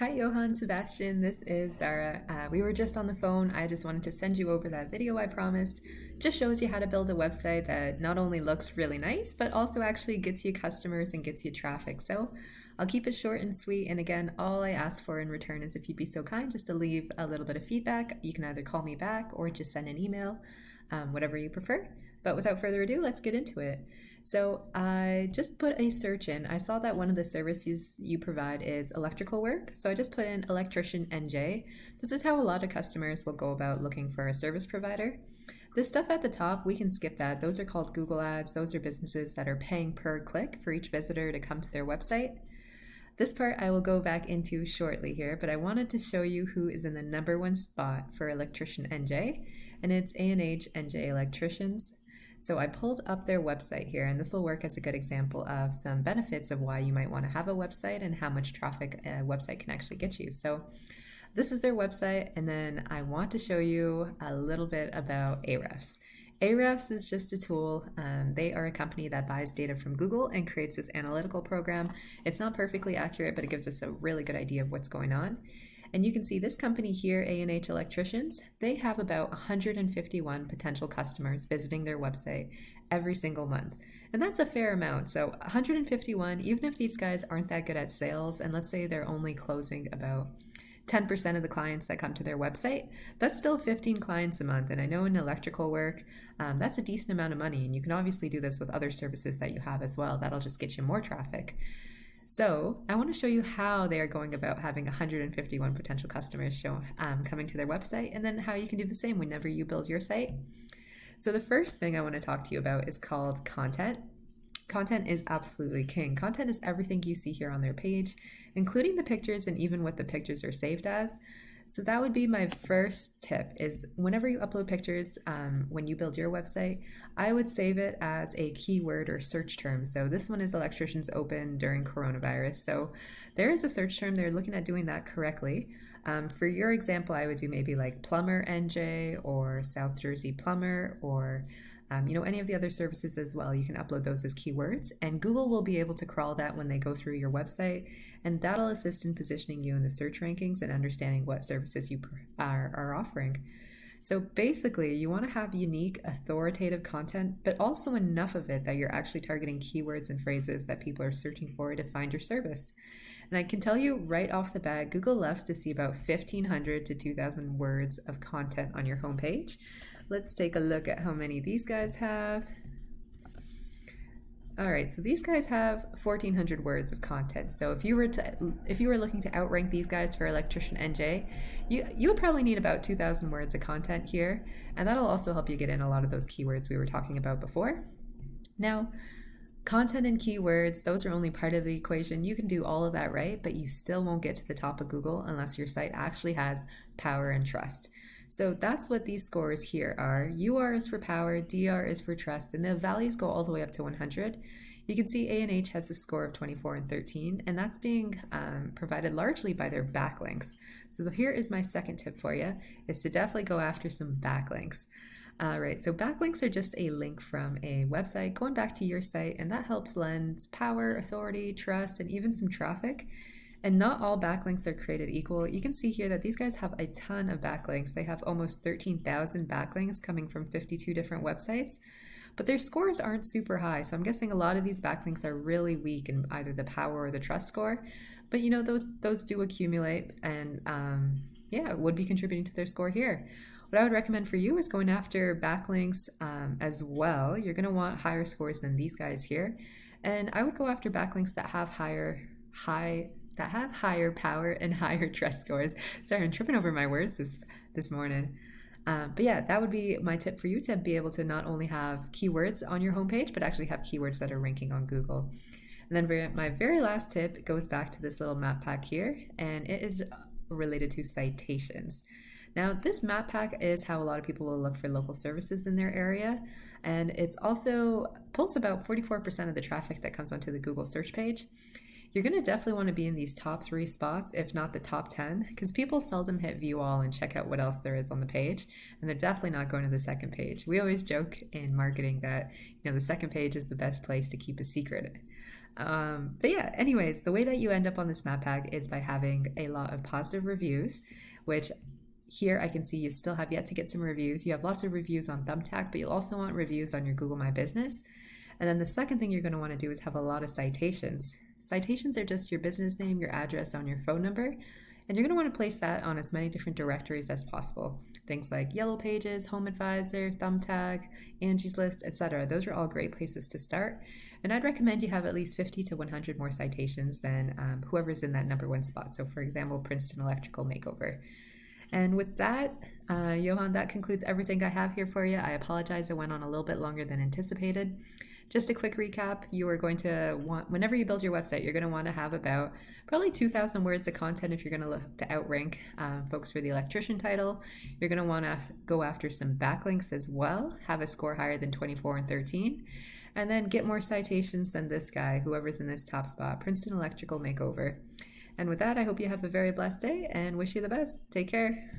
Hi, Johann Sebastian. This is Zara. We were just on the phone. I just wanted to send you over that video I promised. Just shows you how to build a website that not only looks really nice, but also actually gets you customers and gets you traffic. So I'll keep it short and sweet. And again, all I ask for in return is if you'd be so kind just to leave a little bit of feedback. You can either call me back or just send an email, whatever you prefer. But without further ado, let's get into it. So I just put a search in. I saw that one of the services you provide is electrical work. So I just put in electrician NJ. This is how a lot of customers will go about looking for a service provider. This stuff at the top, we can skip that. Those are called Google Ads. Those are businesses that are paying per click for each visitor to come to their website. This part I will go back into shortly here, but I wanted to show you who is in the #1 spot for electrician NJ, and it's A&H NJ Electricians. So I pulled up their website here, and this will work as a good example of some benefits of why you might want to have a website and how much traffic a website can actually get you. So this is their website, and then I want to show you a little bit about Ahrefs. Ahrefs is just a tool. They are a company that buys data from Google and creates this analytical program. It's not perfectly accurate, but it gives us a really good idea of what's going on. And you can see this company here, A&H Electricians, they have about 151 potential customers visiting their website every single month. And that's a fair amount. So 151, even if these guys aren't that good at sales, and let's say they're only closing about 10% of the clients that come to their website, that's still 15 clients a month. And I know in electrical work, that's a decent amount of money. And you can obviously do this with other services that you have as well. That'll just get you more traffic. So I want to show you how they are going about having 151 potential customers coming to their website, and then how you can do the same whenever you build your site. So the first thing I want to talk to you about is called content. Content is absolutely king. Content is everything you see here on their page, including the pictures and even what the pictures are saved as. So that would be my first tip is whenever you upload pictures, when you build your website, I would save it as a keyword or search term. So this one is electricians open during coronavirus. So there is a search term. They're looking at doing that correctly. For your example, I would do maybe like plumber NJ or South Jersey plumber or any of the other services as well. You can upload those as keywords, and Google will be able to crawl that when they go through your website, and that'll assist in positioning you in the search rankings and understanding what services you are offering. So basically, you want to have unique, authoritative content, but also enough of it that you're actually targeting keywords and phrases that people are searching for to find your service. And I can tell you right off the bat, Google loves to see about 1,500 to 2,000 words of content on your homepage. Let's take a look at how many these guys have. All right, so these guys have 1,400 words of content. So if you were looking to outrank these guys for electrician NJ, you would probably need about 2,000 words of content here, and that'll also help you get in a lot of those keywords we were talking about before. Now, content and keywords, those are only part of the equation. You can do all of that right, but you still won't get to the top of Google unless your site actually has power and trust. So that's what these scores here are. UR is for power, DR is for trust, and the values go all the way up to 100. You can see A&H has a score of 24 and 13, and that's being provided largely by their backlinks. So here is my second tip for you, is to definitely go after some backlinks. All right, so backlinks are just a link from a website going back to your site, and that helps lend power, authority, trust, and even some traffic. And not all backlinks are created equal. You can see here that these guys have a ton of backlinks. They have almost 13,000 backlinks coming from 52 different websites, but their scores aren't super high. So I'm guessing a lot of these backlinks are really weak in either the power or the trust score. But those do accumulate, and it would be contributing to their score here. What I would recommend for you is going after backlinks as well. You're going to want higher scores than these guys here, and I would go after backlinks that have higher power and higher trust scores. Sorry, I'm tripping over my words this morning. But yeah, that would be my tip for you, to be able to not only have keywords on your homepage, but actually have keywords that are ranking on Google. And then my very last tip goes back to this little map pack here, and it is related to citations. Now, this map pack is how a lot of people will look for local services in their area, and it's also pulls about 44% of the traffic that comes onto the Google search page. You're going to definitely want to be in these top 3 spots, if not the top 10, because people seldom hit view all and check out what else there is on the page, and they're definitely not going to the second page. We always joke in marketing that the second page is the best place to keep a secret. But yeah, anyways, the way that you end up on this map pack is by having a lot of positive reviews, which here I can see you still have yet to get some reviews. You have lots of reviews on Thumbtack, but you'll also want reviews on your Google My Business. And then the second thing you're going to want to do is have a lot of citations. Citations are just your business name, your address on your phone number, and you're going to want to place that on as many different directories as possible. Things like Yellow Pages, Home Advisor, Thumbtack, Angie's List, etc. Those are all great places to start. And I'd recommend you have at least 50 to 100 more citations than whoever's in that number one spot. So for example, Princeton Electrical Makeover. And with that, Johan, that concludes everything I have here for you. I apologize, I went on a little bit longer than anticipated. Just a quick recap, you are going to want, whenever you build your website, you're going to want to have about probably 2,000 words of content if you're going to look to outrank folks for the electrician title. You're going to want to go after some backlinks as well, have a score higher than 24 and 13, and then get more citations than this guy, whoever's in this top spot, Princeton Electrical Makeover. And with that, I hope you have a very blessed day and wish you the best. Take care.